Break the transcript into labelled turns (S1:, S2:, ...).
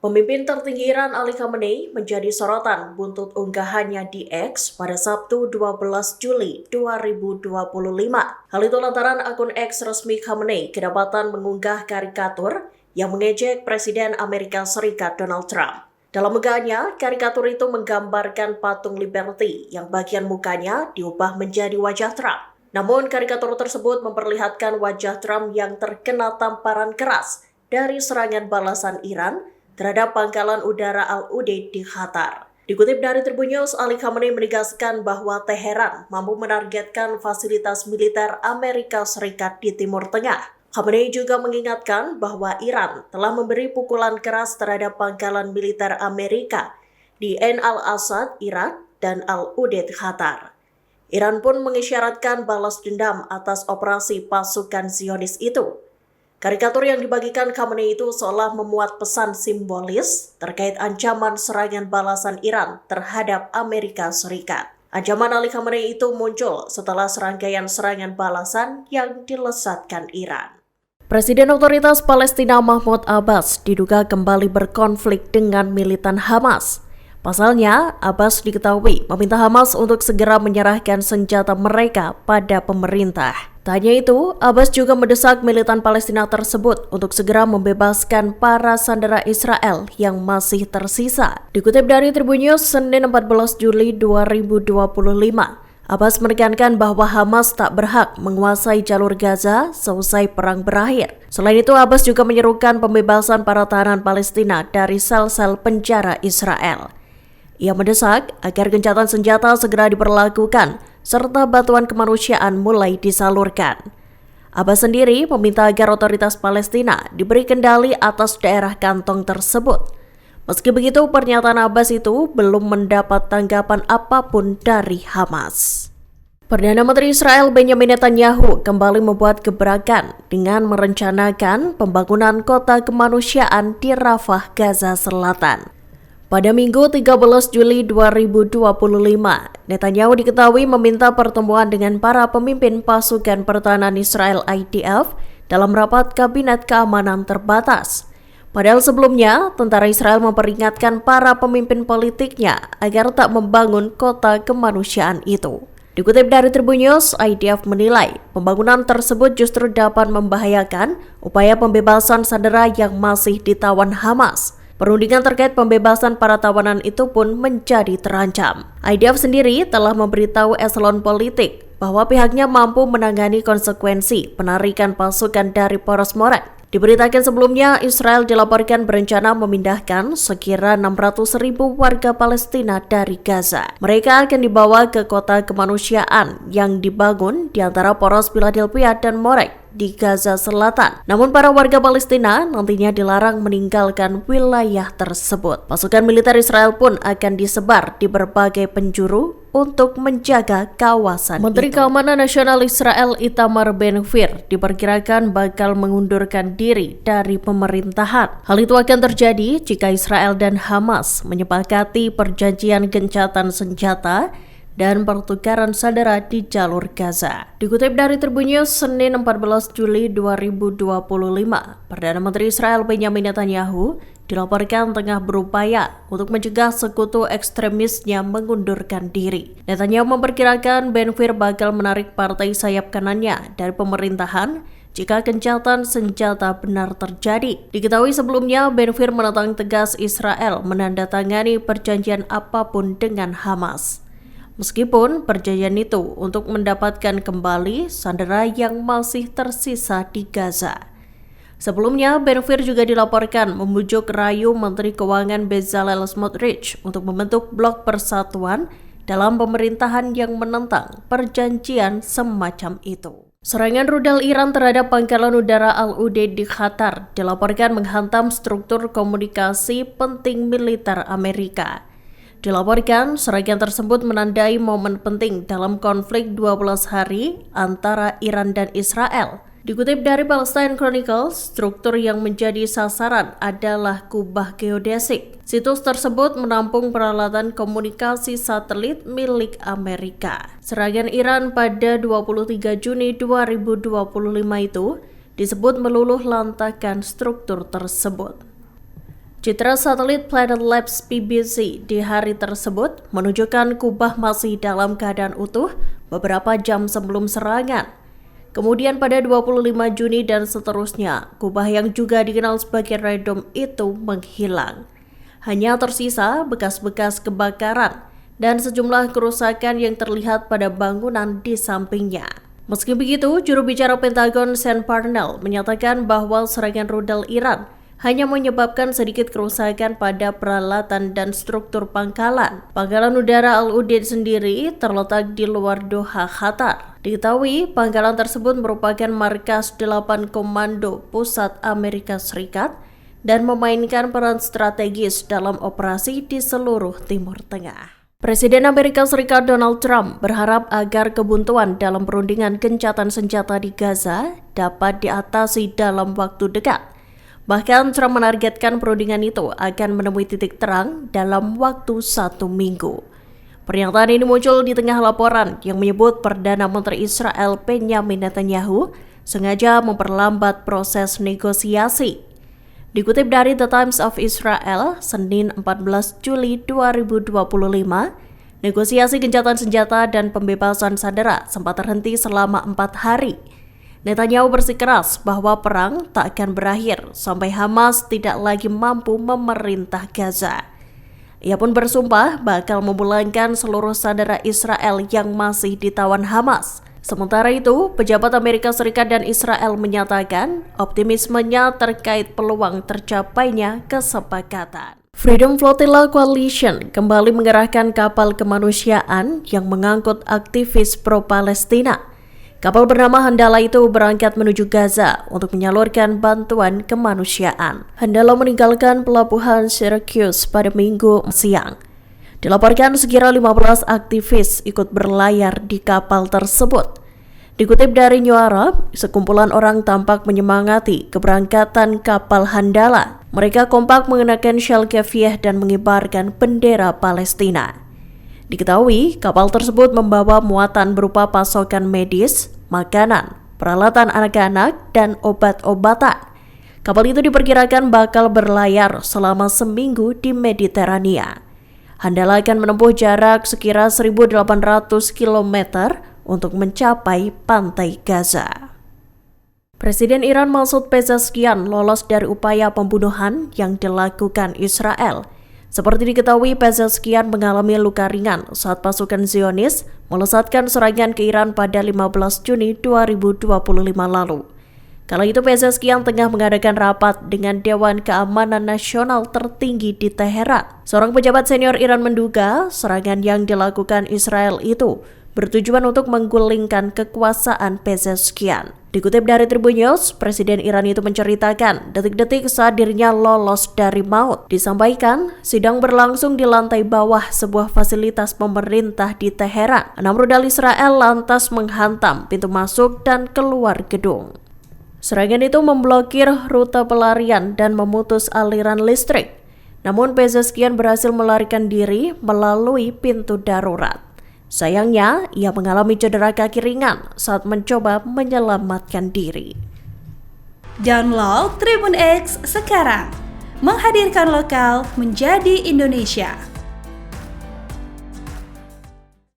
S1: Pemimpin tertinggi Iran Ali Khamenei menjadi sorotan buntut unggahannya di X pada Sabtu 12 Juli 2025. Hal itu lantaran akun X resmi Khamenei kedapatan mengunggah karikatur yang mengejek Presiden Amerika Serikat Donald Trump. Dalam unggahannya, karikatur itu menggambarkan patung Liberty yang bagian mukanya diubah menjadi wajah Trump. Namun karikatur tersebut memperlihatkan wajah Trump yang terkena tamparan keras dari serangan balasan Iran terhadap pangkalan udara Al-Udeid di Qatar. Dikutip dari Tribun News, Ali Khamenei menegaskan bahwa Teheran mampu menargetkan fasilitas militer Amerika Serikat di Timur Tengah. Khamenei juga mengingatkan bahwa Iran telah memberi pukulan keras terhadap pangkalan militer Amerika di Ain al-Assad, Irak, dan Al-Udeid, Qatar. Iran pun mengisyaratkan balas dendam atas operasi pasukan Zionis itu. Karikatur yang dibagikan Khamenei itu seolah memuat pesan simbolis terkait ancaman serangan balasan Iran terhadap Amerika Serikat. Ancaman Ali Khamenei itu muncul setelah serangkaian serangan balasan yang dilesatkan Iran. Presiden Otoritas Palestina Mahmud Abbas diduga kembali berkonflik dengan militan Hamas. Pasalnya, Abbas diketahui meminta Hamas untuk segera menyerahkan senjata mereka pada pemerintah. Tak hanya itu, Abbas juga mendesak militan Palestina tersebut untuk segera membebaskan para sandera Israel yang masih tersisa. Dikutip dari Tribun News, Senin 14 Juli 2025, Abbas menekankan bahwa Hamas tak berhak menguasai jalur Gaza seusai perang berakhir. Selain itu, Abbas juga menyerukan pembebasan para tahanan Palestina dari sel-sel penjara Israel. Ia mendesak agar gencatan senjata segera diberlakukan serta bantuan kemanusiaan mulai disalurkan. Abbas sendiri meminta agar otoritas Palestina diberi kendali atas daerah kantong tersebut. Meski begitu, pernyataan Abbas itu belum mendapat tanggapan apapun dari Hamas. Perdana Menteri Israel Benjamin Netanyahu kembali membuat gebrakan dengan merencanakan pembangunan kota kemanusiaan di Rafah, Gaza Selatan. Pada Minggu 13 Juli 2025, Netanyahu diketahui meminta pertemuan dengan para pemimpin pasukan pertahanan Israel IDF dalam rapat kabinet keamanan terbatas. Padahal sebelumnya, tentara Israel memperingatkan para pemimpin politiknya agar tak membangun kota kemanusiaan itu. Dikutip dari Tribun News, IDF menilai pembangunan tersebut justru dapat membahayakan upaya pembebasan sandera yang masih ditawan Hamas. Perundingan terkait pembebasan para tawanan itu pun menjadi terancam. IDF sendiri telah memberitahu eselon politik bahwa pihaknya mampu menangani konsekuensi penarikan pasukan dari poros Morat. Diberitakan sebelumnya, Israel dilaporkan berencana memindahkan sekira 600.000 warga Palestina dari Gaza. Mereka akan dibawa ke kota kemanusiaan yang dibangun di antara poros Philadelphia dan Morek di Gaza Selatan. Namun para warga Palestina nantinya dilarang meninggalkan wilayah tersebut. Pasukan militer Israel pun akan disebar di berbagai penjuru untuk menjaga kawasan Menteri itu. Keamanan Nasional Israel Itamar Ben-Gvir diperkirakan bakal mengundurkan diri dari pemerintahan. Hal itu akan terjadi jika Israel dan Hamas menyepakati perjanjian gencatan senjata dan pertukaran sandera di jalur Gaza. Dikutip dari Tribun News, Senin 14 Juli 2025, Perdana Menteri Israel Benjamin Netanyahu dilaporkan tengah berupaya untuk mencegah sekutu ekstremisnya mengundurkan diri. Netanyahu memperkirakan Ben-Gvir bakal menarik partai sayap kanannya dari pemerintahan jika gencatan senjata benar terjadi. Diketahui sebelumnya, Ben-Gvir menentang tegas Israel menandatangani perjanjian apapun dengan Hamas. Meskipun perjanjian itu untuk mendapatkan kembali sandera yang masih tersisa di Gaza. Sebelumnya, Ben-Gvir juga dilaporkan membujuk rayu Menteri Keuangan Bezalel Smotrich untuk membentuk blok persatuan dalam pemerintahan yang menentang perjanjian semacam itu. Serangan rudal Iran terhadap pangkalan udara Al-Udeid di Qatar dilaporkan menghantam struktur komunikasi penting militer Amerika. Dilaporkan, serangan tersebut menandai momen penting dalam konflik 12 hari antara Iran dan Israel. Dikutip dari Palestine Chronicles, struktur yang menjadi sasaran adalah kubah geodesik. Situs tersebut menampung peralatan komunikasi satelit milik Amerika. Serangan Iran pada 23 Juni 2025 itu disebut meluluh lantakan struktur tersebut. Citra satelit Planet Labs PBC di hari tersebut menunjukkan kubah masih dalam keadaan utuh beberapa jam sebelum serangan. Kemudian pada 25 Juni dan seterusnya, kubah yang juga dikenal sebagai Red Dome itu menghilang. Hanya tersisa bekas-bekas kebakaran dan sejumlah kerusakan yang terlihat pada bangunan di sampingnya. Meski begitu, juru bicara Pentagon Sean Parnell menyatakan bahwa serangan rudal Iran hanya menyebabkan sedikit kerusakan pada peralatan dan struktur pangkalan. Pangkalan udara Al-Udeid sendiri terletak di luar Doha, Qatar. Diketahui, pangkalan tersebut merupakan markas 8 Komando Pusat Amerika Serikat dan memainkan peran strategis dalam operasi di seluruh Timur Tengah. Presiden Amerika Serikat Donald Trump berharap agar kebuntuan dalam perundingan gencatan senjata di Gaza dapat diatasi dalam waktu dekat. Bahkan Trump menargetkan perundingan itu akan menemui titik terang dalam waktu 1 minggu. Pernyataan ini muncul di tengah laporan yang menyebut Perdana Menteri Israel Benjamin Netanyahu sengaja memperlambat proses negosiasi. Dikutip dari The Times of Israel, Senin 14 Juli 2025, negosiasi gencatan senjata dan pembebasan sandera sempat terhenti selama 4 hari. Netanyahu bersikeras bahwa perang tak akan berakhir sampai Hamas tidak lagi mampu memerintah Gaza. Ia pun bersumpah bakal memulangkan seluruh sandera Israel yang masih ditawan Hamas. Sementara itu, pejabat Amerika Serikat dan Israel menyatakan optimismenya terkait peluang tercapainya kesepakatan. Freedom Flotilla Coalition kembali mengerahkan kapal kemanusiaan yang mengangkut aktivis pro-Palestina. Kapal bernama Handala itu berangkat menuju Gaza untuk menyalurkan bantuan kemanusiaan. Handala meninggalkan pelabuhan Syracuse pada Minggu siang. Dilaporkan sekira 15 aktivis ikut berlayar di kapal tersebut. Dikutip dari New Arab, sekumpulan orang tampak menyemangati keberangkatan kapal Handala. Mereka kompak mengenakan syal kefiyeh dan mengibarkan bendera Palestina. Diketahui, kapal tersebut membawa muatan berupa pasokan medis, makanan, peralatan anak-anak, dan obat-obatan. Kapal itu diperkirakan bakal berlayar selama seminggu di Mediterania. Handala akan menempuh jarak sekira 1.800 km untuk mencapai pantai Gaza. Presiden Iran Masoud Pezeshkian lolos dari upaya pembunuhan yang dilakukan Israel. Seperti diketahui, Pezeshkian mengalami luka ringan saat pasukan Zionis melesatkan serangan ke Iran pada 15 Juni 2025 lalu. Kala itu Pezeshkian tengah mengadakan rapat dengan Dewan Keamanan Nasional tertinggi di Teheran. Seorang pejabat senior Iran menduga serangan yang dilakukan Israel itu bertujuan untuk menggulingkan kekuasaan Pezeshkian. Dikutip dari Tribun News, Presiden Iran itu menceritakan detik-detik saat dirinya lolos dari maut. Disampaikan, sidang berlangsung di lantai bawah sebuah fasilitas pemerintah di Teheran. 6 rudal Israel lantas menghantam pintu masuk dan keluar gedung. Serangan itu memblokir rute pelarian dan memutus aliran listrik. Namun Pezeshkian berhasil melarikan diri melalui pintu darurat. Sayangnya, ia mengalami cedera kaki ringan saat mencoba menyelamatkan diri.
S2: Download Tribun X sekarang, menghadirkan lokal menjadi Indonesia.